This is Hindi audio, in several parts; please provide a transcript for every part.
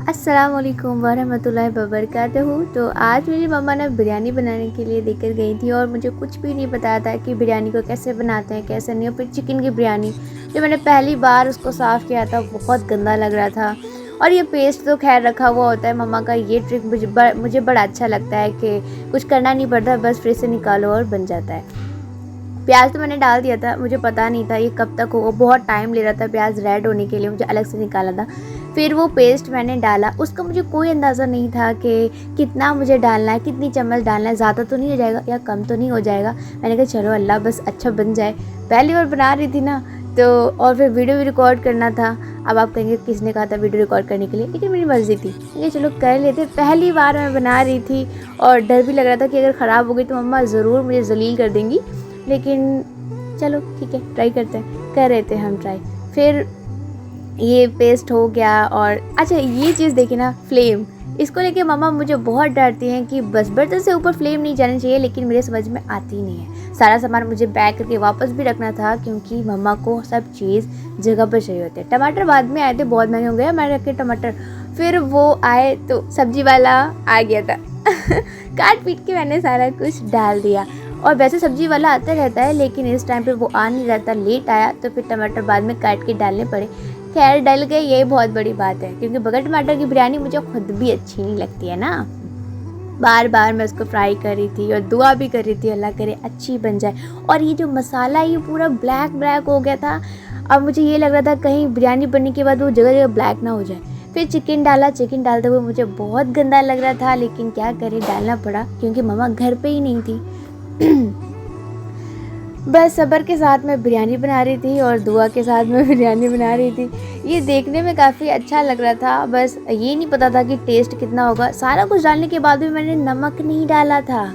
अस्सलामुअलैकुम वरहमतुल्लाहि वबरकातुहू। तो आज मेरी मम्मा ने बिरयानी बनाने के लिए लेकर गई थी और मुझे कुछ भी नहीं बताया था कि बिरयानी को कैसे बनाते हैं कैसे नहीं। और फिर चिकन की बिरयानी जो मैंने पहली बार उसको साफ़ किया था बहुत गंदा लग रहा था। और ये पेस्ट तो खैर रखा हुआ होता है मम्मा का। ये ट्रिक मुझे बड़ा अच्छा लगता है कि कुछ करना नहीं पड़ता, बस फ्रिज से निकालो और बन जाता है। प्याज तो मैंने डाल दिया था, मुझे पता नहीं था ये कब तक होगा, बहुत टाइम ले रहा था प्याज रेड होने के लिए, मुझे अलग से निकाला था। फिर वो पेस्ट मैंने डाला, उसका मुझे कोई अंदाज़ा नहीं था कि कितना मुझे डालना है, कितनी चम्मच डालना है, ज़्यादा तो नहीं हो जाएगा या कम तो नहीं हो जाएगा। मैंने कहा चलो अल्लाह बस अच्छा बन जाए। पहली बार बना रही थी ना तो, और फिर वीडियो भी रिकॉर्ड करना था। अब आप कहेंगे किसने कहा था वीडियो रिकॉर्ड करने के लिए, लेकिन मेरी मर्ज़ी थी, ये चलो कर लेते। पहली बार मैं बना रही थी और डर भी लग रहा था कि अगर ख़राब हो गई तो मम्मा ज़रूर मुझे जलील कर देंगी, लेकिन चलो ठीक है ट्राई करते हैं। कर रहे थे हम ट्राई। फिर ये पेस्ट हो गया। और अच्छा ये चीज़ देखिए ना, फ्लेम, इसको लेके मम्मा मुझे बहुत डरती हैं कि बस बर्तन से ऊपर फ्लेम नहीं जानी चाहिए, लेकिन मेरे समझ में आती नहीं है। सारा सामान मुझे पैक करके वापस भी रखना था क्योंकि मम्मा को सब चीज़ जगह पर चाहिए होती है। टमाटर बाद में आए थे, बहुत महंगे हो गए, मैंने रखे टमाटर। फिर वो आए तो सब्जी वाला आ गया था काट पीट के मैंने सारा कुछ डाल दिया। और वैसे सब्जी वाला आता रहता है, लेकिन इस टाइम पे वो आ नहीं रहता, लेट आया तो फिर टमाटर बाद में काट के डालने पड़े। खैर डल गए, यही बहुत बड़ी बात है क्योंकि बगैर टमाटर की बिरयानी मुझे खुद भी अच्छी नहीं लगती है ना। बार बार मैं उसको फ्राई कर रही थी और दुआ भी कर रही थी अल्लाह करे अच्छी बन जाए। और ये जो मसाला ये पूरा ब्लैक ब्लैक हो गया था। अब मुझे ये लग रहा था कहीं बिरयानी बनने के बाद वो जगह जगह ब्लैक ना हो जाए। फिर चिकन डाला, चिकन डालते हुए मुझे बहुत गंदा लग रहा था, लेकिन क्या करें डालना पड़ा क्योंकि मम्मा घर पे ही नहीं थी। बस सब्र के साथ मैं बिरयानी बना रही थी और दुआ के साथ मैं बिरयानी बना रही थी। ये देखने में काफ़ी अच्छा लग रहा था, बस ये नहीं पता था कि टेस्ट कितना होगा। सारा कुछ डालने के बाद भी मैंने नमक नहीं डाला था।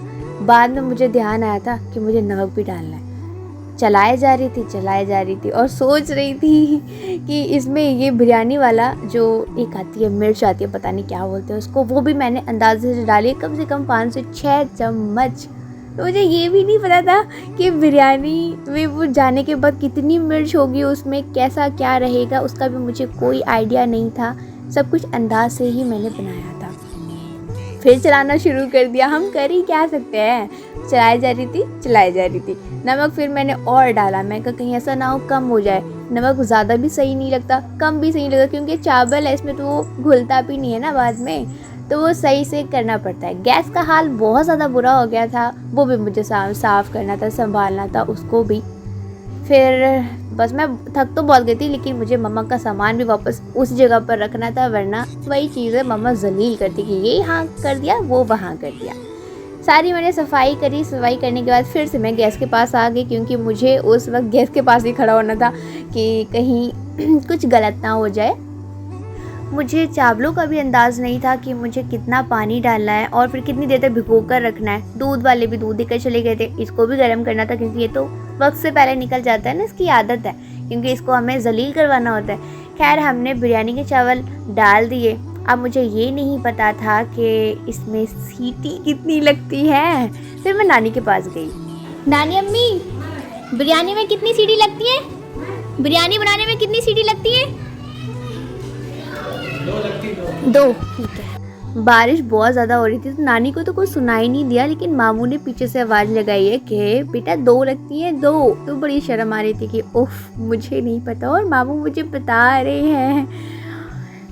बाद में मुझे ध्यान आया था कि मुझे नमक भी डालना है। चलाए जा रही थी और सोच रही थी कि इसमें ये बिरयानी वाला जो एक आती है मिर्च आती है, पता नहीं क्या बोलते हैं उसको, वो भी मैंने अंदाजे से डाली कम से कम 5 से 6 चम्मच। तो मुझे ये भी नहीं पता था कि बिरयानी में वो जाने के बाद कितनी मिर्च होगी, उसमें कैसा क्या रहेगा, उसका भी मुझे कोई आइडिया नहीं था। सब कुछ अंदाज से ही मैंने बनाया था। फिर चलाना शुरू कर दिया, हम कर ही क्या सकते हैं। चलाई जा रही थी। नमक फिर मैंने और डाला, मैं कहा कहीं ऐसा ना हो कम हो जाए। नमक ज़्यादा भी सही नहीं लगता, कम भी सही नहीं लगता, क्योंकि चावल है इसमें तो वो घुलता भी नहीं है ना बाद में, तो वो सही से करना पड़ता है। गैस का हाल बहुत ज़्यादा बुरा हो गया था, वो भी मुझे साफ़ करना था, संभालना था उसको भी। फिर बस मैं थक तो बहुत गई थी, लेकिन मुझे मम्मा का सामान भी वापस उस जगह पर रखना था, वरना वही चीज़ें मम्मा जलील करती कि ये यहाँ कर दिया वो वहाँ कर दिया। सारी मैंने सफाई करी। सफाई करने के बाद फिर से मैं गैस के पास आ गई क्योंकि मुझे उस वक्त गैस के पास ही खड़ा होना था कि कहीं कुछ गलत ना हो जाए। मुझे चावलों का भी अंदाज़ नहीं था कि मुझे कितना पानी डालना है और फिर कितनी देर तक भिगो कर रखना है। दूध वाले भी दूध देकर चले गए थे, इसको भी गर्म करना था क्योंकि ये तो वक्त से पहले निकल जाता है ना, इसकी आदत है, क्योंकि इसको हमें जलील करवाना होता है। खैर हमने बिरयानी के चावल डाल दिए। अब मुझे ये नहीं पता था कि इसमें सीटी कितनी लगती है। फिर मैं नानी के पास गई। नानी अम्मी, बिरयानी में कितनी सीटी लगती है? बिरयानी बनाने में कितनी सीटी लगती है? दो। ठीक है। बारिश बहुत ज़्यादा हो रही थी तो नानी को तो कुछ सुनाई नहीं दिया, लेकिन मामू ने पीछे से आवाज़ लगाई है कि बेटा 2 लगती हैं 2। तो बड़ी शर्म आ रही थी कि उफ मुझे नहीं पता और मामू मुझे बता रहे हैं।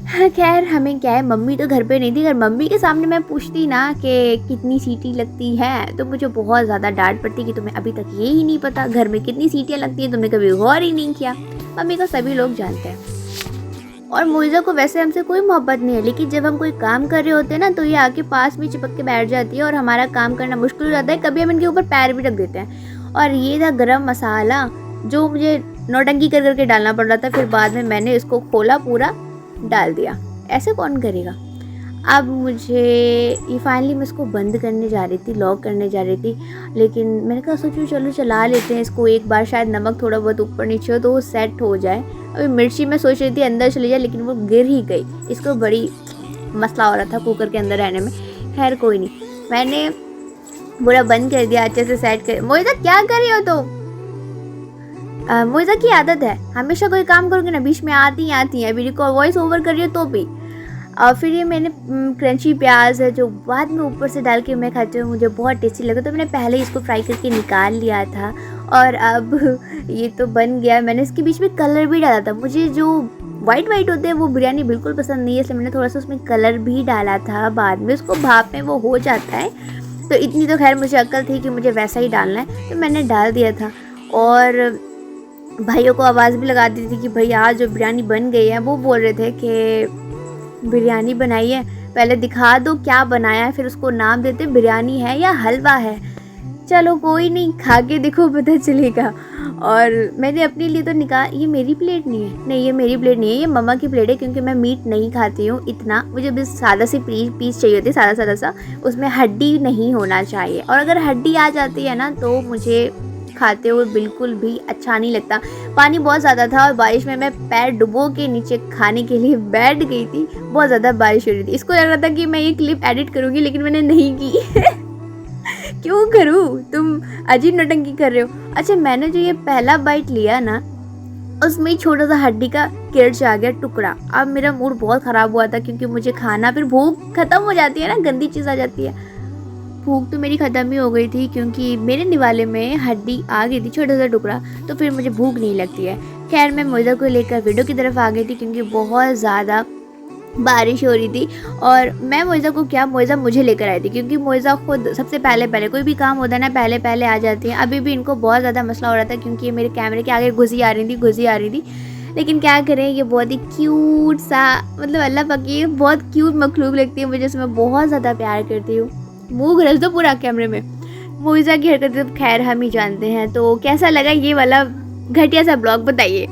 हाँ, खैर हमें क्या है, मम्मी तो घर पे नहीं थी। अगर मम्मी के सामने मैं पूछती ना कि कितनी सीटी लगती है तो मुझे बहुत ज़्यादा डांट पड़ती कि तुम्हें अभी तक ये ही नहीं पता घर में कितनी सीटियाँ लगती हैं, तुमने कभी गौर ही नहीं किया। मम्मी को सभी लोग जानते हैं और मुइज़ा को वैसे हमसे कोई मोहब्बत नहीं है, लेकिन जब हम कोई काम कर रहे होते हैं ना तो ये आके पास में चिपक के बैठ जाती है और हमारा काम करना मुश्किल हो जाता है। कभी हम इनके ऊपर पैर भी रख देते हैं। और ये था गरम मसाला जो मुझे नौटंकी कर करके डालना पड़ रहा था। फिर बाद में मैंने इसको खोला, पूरा डाल दिया। ऐसे कौन करेगा। अब मुझे ये फाइनली मैं इसको बंद करने जा रही थी, लॉक करने जा रही थी, लेकिन मैंने कहा सोचूं चलो चला लेते हैं इसको एक बार, शायद नमक थोड़ा बहुत ऊपर नीचे हो तो वो सेट हो जाए। अभी मिर्ची मैं सोच रही थी अंदर चली जाए, लेकिन वो गिर ही गई। इसको बड़ी मसला हो रहा था कुकर के अंदर रहने में। खैर कोई नहीं, मैंने पूरा बंद कर दिया, अच्छे से सेट कर। मोइज़ा क्या कर रही हो तुम? मोइज़ा की आदत है हमेशा कोई काम करोगे ना बीच में आती है। अभी रिकॉर्ड वॉइस ओवर कर रही हो तो भी। और फिर ये मैंने क्रंची प्याज है जो बाद में ऊपर से डाल के मैं खाती हूँ, मुझे बहुत टेस्टी लगा। तो मैंने पहले ही इसको फ्राई करके निकाल लिया था और अब ये तो बन गया। मैंने इसके बीच में कलर भी डाला था, मुझे जो वाइट होते हैं वो बिरयानी बिल्कुल पसंद नहीं है, इसलिए मैंने थोड़ा सा उसमें कलर भी डाला था। बाद में उसको भाप में वो हो जाता है, तो इतनी तो खैर मुझे अक्ल थी कि मुझे वैसा ही डालना है, तो मैंने डाल दिया था। और भाइयों को आवाज़ भी लगा दी थी कि भैया आज जो बिरयानी बन गई है। वो बोल रहे थे कि बिरयानी बनाई है, पहले दिखा दो क्या बनाया है, फिर उसको नाम देते बिरयानी है या हलवा है। चलो कोई नहीं, खा के देखो पता चलेगा। और मैंने अपने लिए तो निकाल, ये मेरी प्लेट नहीं है, नहीं ये मेरी प्लेट नहीं है, ये मम्मा की प्लेट है, क्योंकि मैं मीट नहीं खाती हूँ इतना। मुझे बस सादा सी पीस चाहिए होती है, सादा सा, उसमें हड्डी नहीं होना चाहिए। और अगर हड्डी आ जाती है ना तो मुझे खाते हुए बिल्कुल भी अच्छा नहीं लगता। पानी बहुत ज़्यादा था और बारिश में मैं पैर डुबो के नीचे खाने के लिए बैठ गई थी, बहुत ज़्यादा बारिश हो रही थी। इसको लग रहा था कि मैं ये क्लिप एडिट करूँगी, लेकिन मैंने नहीं की। क्यों करूँ, तुम अजीब नौटंकी कर रहे हो। अच्छा, मैंने जो ये पहला बाइट लिया ना, उसमें छोटा सा हड्डी का किरच आ गया टुकड़ा। अब मेरा मूड बहुत ख़राब हुआ था, क्योंकि मुझे खाना, फिर भूख ख़त्म हो जाती है ना, गंदी चीज़ आ जाती है। भूख तो मेरी ख़त्म ही हो गई थी, क्योंकि मेरे निवाले में हड्डी आ गई थी, छोटा सा टुकड़ा, तो फिर मुझे भूख नहीं लगती है। खैर मैं मोइज़ा को लेकर वीडियो की तरफ आ गई थी, क्योंकि बहुत ज़्यादा बारिश हो रही थी। और मैं मोइज़ा को क्या, मोइज़ा मुझे लेकर आई थी, क्योंकि मोइज़ा खुद सबसे पहले कोई भी काम होता है ना, पहले आ जाती है। अभी भी इनको बहुत ज़्यादा मसला हो रहा था, क्योंकि ये मेरे कैमरे के आगे घुसी आ रही थी। लेकिन क्या करें, ये बहुत ही क्यूट सा, मतलब अल्लाह पाक की बहुत क्यूट मखलूक लगती है मुझे, इसमें मैं बहुत ज़्यादा प्यार करती हूँ। मुँह घरस दो पूरा कैमरे में। मोइज़ा की हरकतें तो खैर हम ही जानते हैं। तो कैसा लगा ये वाला घटिया सा ब्लॉग, बताइए।